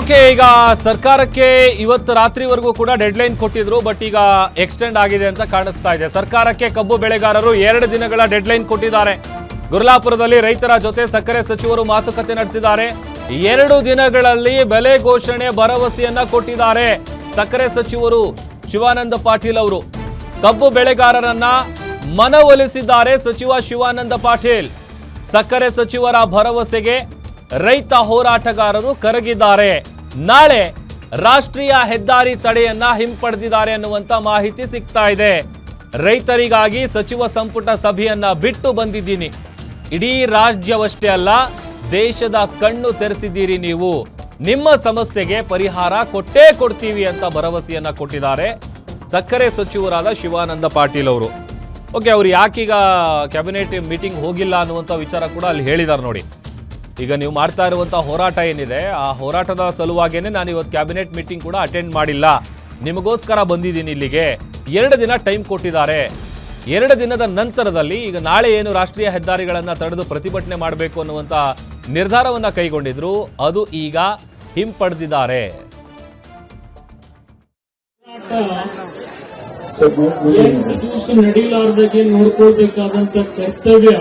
Okay, ಈಗ ಸರ್ಕಾರಕ್ಕೆ ಇವತ್ತು ರಾತ್ರಿವರೆಗೂ ಕೂಡ ಡೆಡ್ಲೈನ್ ಕೊಟ್ಟಿದ್ರು. ಬಟ್ ಈಗ ಎಕ್ಸ್ಟೆಂಡ್ ಆಗಿದೆ ಅಂತ ಕಾಣಿಸ್ತಾ ಇದೆ. ಸರ್ಕಾರಕ್ಕೆ ಕಬ್ಬು ಬೆಳೆಗಾರರು 2 ದಿನಗಳ ಡೆಡ್ಲೈನ್ ಕೊಟ್ಟಿದ್ದಾರೆ. ಗುರ್ಲಾಪುರದಲ್ಲಿ ರೈತರ ಜೊತೆ ಸಕ್ಕರೆ ಸಚಿವರು ಮಾತುಕತೆ ನಡೆಸಿದ್ದಾರೆ. 2 ದಿನಗಳಲ್ಲಿ ಬೆಲೆ ಘೋಷಣೆ ಭರವಸೆಯನ್ನ ಕೊಟ್ಟಿದ್ದಾರೆ ಸಕ್ಕರೆ ಸಚಿವರು ಶಿವಾನಂದ ಪಾಟೀಲ್ ಅವರು. ಕಬ್ಬು ಬೆಳೆಗಾರರನ್ನ ಮನವೊಲಿಸಿದ್ದಾರೆ ಸಚಿವ ಶಿವಾನಂದ ಪಾಟೀಲ್. ಸಕ್ಕರೆ ಸಚಿವರ ಭರವಸೆಗೆ ರೈತ ಹೋರಾಟಗಾರರು ಕರಗಿದ್ದಾರೆ. ನಾಳೆ ರಾಷ್ಟ್ರೀಯ ಹೆದ್ದಾರಿ ತಡೆಯನ್ನ ಹಿಂಪಡೆದಿದ್ದಾರೆ ಅನ್ನುವಂತ ಮಾಹಿತಿ ಸಿಗ್ತಾ ಇದೆ. ರೈತರಿಗಾಗಿ ಸಚಿವ ಸಂಪುಟ ಸಭೆಯನ್ನ ಬಿಟ್ಟು ಬಂದಿದ್ದೀನಿ. ಇಡೀ ರಾಜ್ಯವಷ್ಟೇ ಅಲ್ಲ, ದೇಶದ ಕಣ್ಣು ತೆರೆಸಿದ್ದೀರಿ ನೀವು. ನಿಮ್ಮ ಸಮಸ್ಯೆಗೆ ಪರಿಹಾರ ಕೊಟ್ಟೇ ಕೊಡ್ತೀವಿ ಅಂತ ಭರವಸೆಯನ್ನ ಕೊಟ್ಟಿದ್ದಾರೆ ಸಕ್ಕರೆ ಸಚಿವರಾದ ಶಿವಾನಂದ ಪಾಟೀಲ್ ಅವರು. ಓಕೆ, ಅವ್ರು ಯಾಕೀಗ ಕ್ಯಾಬಿನೆಟ್ ಮೀಟಿಂಗ್ ಹೋಗಿಲ್ಲ ಅನ್ನುವಂಥ ವಿಚಾರ ಕೂಡ ಅಲ್ಲಿ ಹೇಳಿದ್ದಾರೆ ನೋಡಿ. ಈಗ ನೀವು ಮಾಡ್ತಾ ಇರುವಂಥ ಹೋರಾಟ ಏನಿದೆ, ಆ ಹೋರಾಟದ ಸಲುವಾಗೇನೆ ನಾನು ಇವತ್ತು ಕ್ಯಾಬಿನೆಟ್ ಮೀಟಿಂಗ್ ಕೂಡ ಅಟೆಂಡ್ ಮಾಡಿಲ್ಲ, ನಿಮಗೋಸ್ಕರ ಬಂದಿದ್ದೀನಿ ಇಲ್ಲಿಗೆ. 2 ದಿನ ಟೈಮ್ ಕೊಟ್ಟಿದ್ದಾರೆ. 2 ದಿನದ ನಂತರದಲ್ಲಿ ಈಗ ನಾಳೆ ಏನು ರಾಷ್ಟ್ರೀಯ ಹೆದ್ದಾರಿಗಳನ್ನು ತಡೆದು ಪ್ರತಿಭಟನೆ ಮಾಡಬೇಕು ಅನ್ನುವಂಥ ನಿರ್ಧಾರವನ್ನು ಕೈಗೊಂಡಿದ್ರು, ಅದು ಈಗ ಹಿಂಪಡೆದಿದ್ದಾರೆ. ನಡೀಲಾರ್ದಾಗೆ ನೋಡ್ಕೊಳ್ಬೇಕಾದಂತ ಕರ್ತವ್ಯ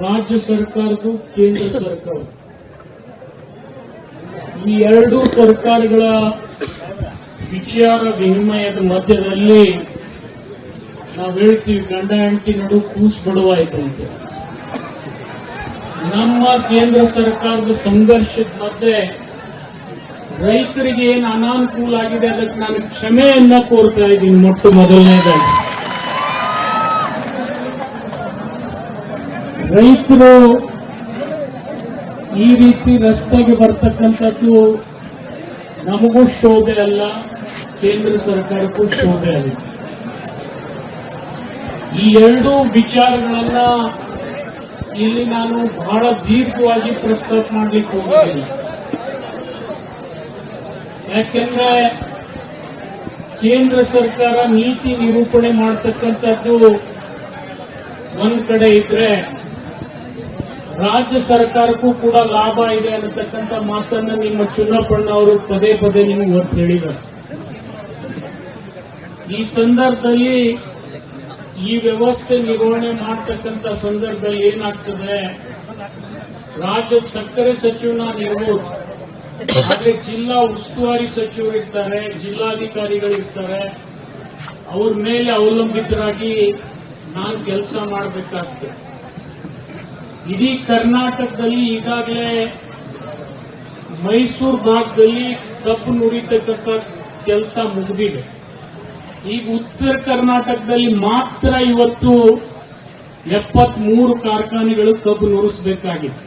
ರಾಜ್ಯ ಸರ್ಕಾರದ್ದು, ಕೇಂದ್ರ ಸರ್ಕಾರ. ಈ 2 ಸರ್ಕಾರಗಳ ವಿಚಾರ ವಿನಿಮಯದ ಮಧ್ಯದಲ್ಲಿ ನಾವು ಹೇಳ್ತೀವಿ, ಗಂಡ ಹೆಂಡತಿ ನಡು ಕೂಸು ಬಡವಾಯ್ತಂತೆ. ನಮ್ಮ ಕೇಂದ್ರ ಸರ್ಕಾರದ ಸಂಘರ್ಷದ ಮಧ್ಯೆ ರೈತರಿಗೆ ಏನು ಅನಾನುಕೂಲ ಆಗಿದೆ ಅದಕ್ಕೆ ನಾನು ಕ್ಷಮೆಯನ್ನ ಕೋರ್ತಾ ಇದ್ದೀನಿ. ಮೊದಲನೇದಾಗಿ ರೈತರು ಈ ರೀತಿ ರಸ್ತೆಗೆ ಬರ್ತಕ್ಕಂಥದ್ದು ನಮಗೂ ಶೋಭೆ ಅಲ್ಲ, ಕೇಂದ್ರ ಸರ್ಕಾರಕ್ಕೂ ಶೋಭೆ ಅಲ್ಲ. ಈ 2 ವಿಚಾರಗಳನ್ನ ಇಲ್ಲಿ ನಾನು ಬಹಳ ದೀರ್ಘವಾಗಿ ಪ್ರಸ್ತಾಪ ಮಾಡ್ಲಿಕ್ಕೆ ಹೋಗಿದ್ದೀನಿ. ಯಾಕೆಂದ್ರೆ ಕೇಂದ್ರ ಸರ್ಕಾರ ನೀತಿ ನಿರೂಪಣೆ ಮಾಡತಕ್ಕಂಥದ್ದು ಒಂದ್ ಕಡೆ ಇದ್ರೆ, ರಾಜ್ಯ ಸರ್ಕಾರಕ್ಕೂ ಕೂಡ ಲಾಭ ಇದೆ ಅನ್ನತಕ್ಕಂಥ ಮಾತನ್ನ ನಿಮ್ಮ ಚುನಾಪಣ್ಣ ಅವರು ಪದೇ ಪದೇ ನಿಮಗೆ ಒತ್ತು ಹೇಳಿದ್ದಾರೆ. ಈ ಸಂದರ್ಭದಲ್ಲಿ ಈ ವ್ಯವಸ್ಥೆ ನಿರ್ವಹಣೆ ಮಾಡತಕ್ಕಂಥ ಸಂದರ್ಭದಲ್ಲಿ ಏನಾಗ್ತದೆ, ರಾಜ್ಯ ಸಕ್ಕರೆ ಸಚಿವ ನಾನಿರ್ಬೋದು, ಆದ್ರೆ ಜಿಲ್ಲಾ ಉಸ್ತುವಾರಿ ಸಚಿವರು ಇರ್ತಾರೆ, ಜಿಲ್ಲಾಧಿಕಾರಿಗಳು ಇರ್ತಾರೆ, ಅವ್ರ ಮೇಲೆ ಅವಲಂಬಿತರಾಗಿ ನಾನು ಕೆಲಸ ಮಾಡಬೇಕಾಗ್ತದೆ. ಇಡೀ ಕರ್ನಾಟಕದಲ್ಲಿ ಈಗಾಗಲೇ ಮೈಸೂರು ಭಾಗದಲ್ಲಿ ಕಬ್ಬು ನುರಿತಕ್ಕಂಥ ಕೆಲಸ ಮುಗಿದಿದೆ. ಈಗ ಉತ್ತರ ಕರ್ನಾಟಕದಲ್ಲಿ ಮಾತ್ರ ಇವತ್ತು 73 ಕಾರ್ಖಾನೆಗಳು ಕಬ್ಬು ನುರಿಸಬೇಕಾಗಿದೆ.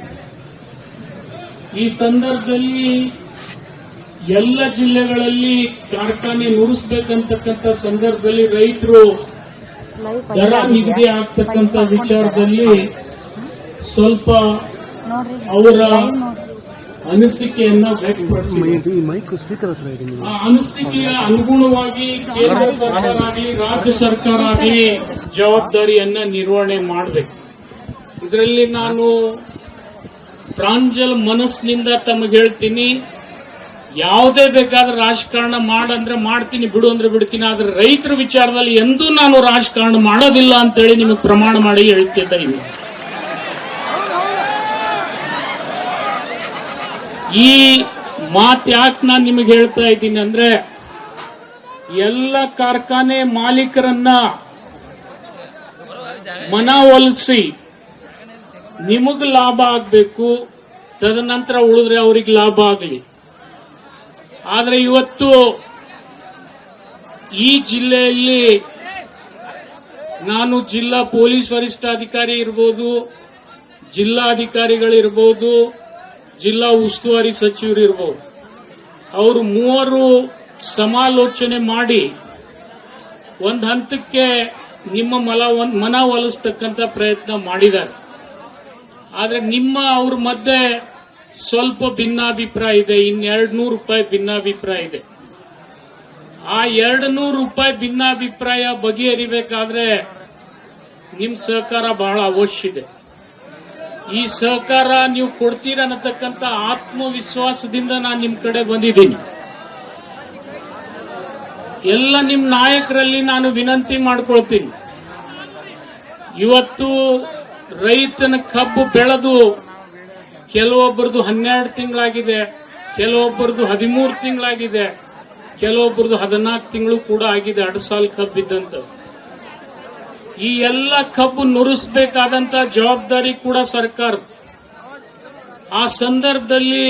ಈ ಸಂದರ್ಭದಲ್ಲಿ ಎಲ್ಲ ಜಿಲ್ಲೆಗಳಲ್ಲಿ ಕಾರ್ಖಾನೆ ನುರಿಸಬೇಕಂತಕ್ಕಂಥ ಸಂದರ್ಭದಲ್ಲಿ ರೈತರು ದರ ನಿಗದಿ ಆಗ್ತಕ್ಕಂಥ ವಿಚಾರದಲ್ಲಿ ಸ್ವಲ್ಪ ಅವರ ಅನಿಸಿಕೆಯನ್ನ ವ್ಯಕ್ತಪಡಿಸಿದ್ದಾರೆ. ಆ ಅನಿಸಿಕೆಯ ಅನುಗುಣವಾಗಿ ಕೇಂದ್ರ ಸರ್ಕಾರ ಆಗಲಿ ರಾಜ್ಯ ಸರ್ಕಾರ ಆಗಲಿ ಜವಾಬ್ದಾರಿಯನ್ನ ನಿರ್ವಹಣೆ ಮಾಡಬೇಕು. ಇದರಲ್ಲಿ ನಾನು ಪ್ರಾಂಜಲ ಮನಸ್ಸಿನಿಂದ ತಮಗೆ ಹೇಳ್ತೀನಿ, ಯಾವುದೇ ಬೇಕಾದ್ರೆ ರಾಜಕಾರಣ ಮಾಡಂದ್ರೆ ಮಾಡ್ತೀನಿ, ಬಿಡು ಅಂದ್ರೆ ಬಿಡ್ತೀನಿ, ಆದ್ರೆ ರೈತರ ವಿಚಾರದಲ್ಲಿ ಎಂದೂ ನಾನು ರಾಜಕಾರಣ ಮಾಡೋದಿಲ್ಲ ಅಂತೇಳಿ ನಿಮಗೆ ಪ್ರಮಾಣ ಮಾಡಿ ಹೇಳ್ತಿದ್ದೀನಿ. ಈ ಮಾತು ಯಾಕೆ ನಾನು ನಿಮಗೆ ಹೇಳ್ತಾ ಇದ್ದೀನಿ ಅಂದ್ರೆ, ಎಲ್ಲ ಕಾರ್ಖಾನೆ ಮಾಲೀಕರನ್ನ ಮನವೊಲಿಸಿ ನಿಮಗ್ ಲಾಭ ಆಗ್ಬೇಕು, ತದನಂತರ ಉಳಿದ್ರೆ ಅವ್ರಿಗೆ ಲಾಭ ಆಗಲಿ. ಆದ್ರೆ ಇವತ್ತು ಈ ಜಿಲ್ಲೆಯಲ್ಲಿ ನಾನು ಜಿಲ್ಲಾ ಪೊಲೀಸ್ ವರಿಷ್ಠಾಧಿಕಾರಿ ಇರ್ಬೋದು, ಜಿಲ್ಲಾಧಿಕಾರಿಗಳಿರ್ಬೋದು, ಜಿಲ್ಲಾ ಉಸ್ತುವಾರಿ ಸಚಿವರು ಇರ್ಬೋದು, ಅವರು 3 ಸಮಾಲೋಚನೆ ಮಾಡಿ ಒಂದು ಹಂತಕ್ಕೆ ನಿಮ್ಮ ಮನವೊಲಿಸ್ತಕ್ಕಂಥ ಪ್ರಯತ್ನ ಮಾಡಿದ್ದಾರೆ. ಆದ್ರೆ ಅವ್ರ ಮಧ್ಯೆ ಸ್ವಲ್ಪ ಭಿನ್ನಾಭಿಪ್ರಾಯ ಇದೆ. 200 ರೂಪಾಯಿ ಭಿನ್ನಾಭಿಪ್ರಾಯ ಇದೆ. ಆ 200 ರೂಪಾಯಿ ಭಿನ್ನಾಭಿಪ್ರಾಯ ಬಗೆಹರಿಬೇಕಾದ್ರೆ ನಿಮ್ ಸಹಕಾರ ಬಹಳ ಅವಶ್ಯ ಇದೆ. ಈ ಸಹಕಾರ ನೀವು ಕೊಡ್ತೀರ ಅನ್ನತಕ್ಕಂಥ ಆತ್ಮವಿಶ್ವಾಸದಿಂದ ನಾನು ನಿಮ್ ಕಡೆ ಬಂದಿದ್ದೀನಿ. ಎಲ್ಲ ನಿಮ್ ನಾಯಕರಲ್ಲಿ ನಾನು ವಿನಂತಿ ಮಾಡ್ಕೊಳ್ತೀನಿ. ಇವತ್ತು ರೈತನ ಕಬ್ಬು ಬೆಳೆದು ಕೆಲವೊಬ್ಬರದು 12 ತಿಂಗಳಾಗಿದೆ, ಕೆಲವೊಬ್ಬರದು 13 ತಿಂಗಳಾಗಿದೆ, ಕೆಲವೊಬ್ಬರದು 14 ತಿಂಗಳು ಕೂಡ ಆಗಿದೆ. 2 ಸಾಲ ಕಬ್ಬಿದ್ದಂತ ಈ ಎಲ್ಲ ಕಬ್ಬು ನುರಿಸಬೇಕಾದಂತ ಜವಾಬ್ದಾರಿ ಕೂಡ ಸರ್ಕಾರ. ಆ ಸಂದರ್ಭದಲ್ಲಿ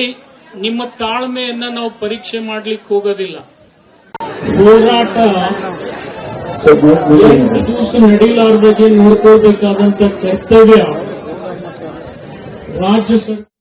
ನಿಮ್ಮ ತಾಳ್ಮೆಯನ್ನ ನಾವು ಪರೀಕ್ಷೆ ಮಾಡ್ಲಿಕ್ಕೆ ಹೋಗೋದಿಲ್ಲ. ಹೋರಾಟ 8 ದಿವಸ ನಡೀಲಾರ್ದಾಗೆ ನೋಡ್ಕೊಳ್ಬೇಕಾದಂತ ಕರ್ತವ್ಯ ರಾಜ್ಯ ಸರ್ಕಾರ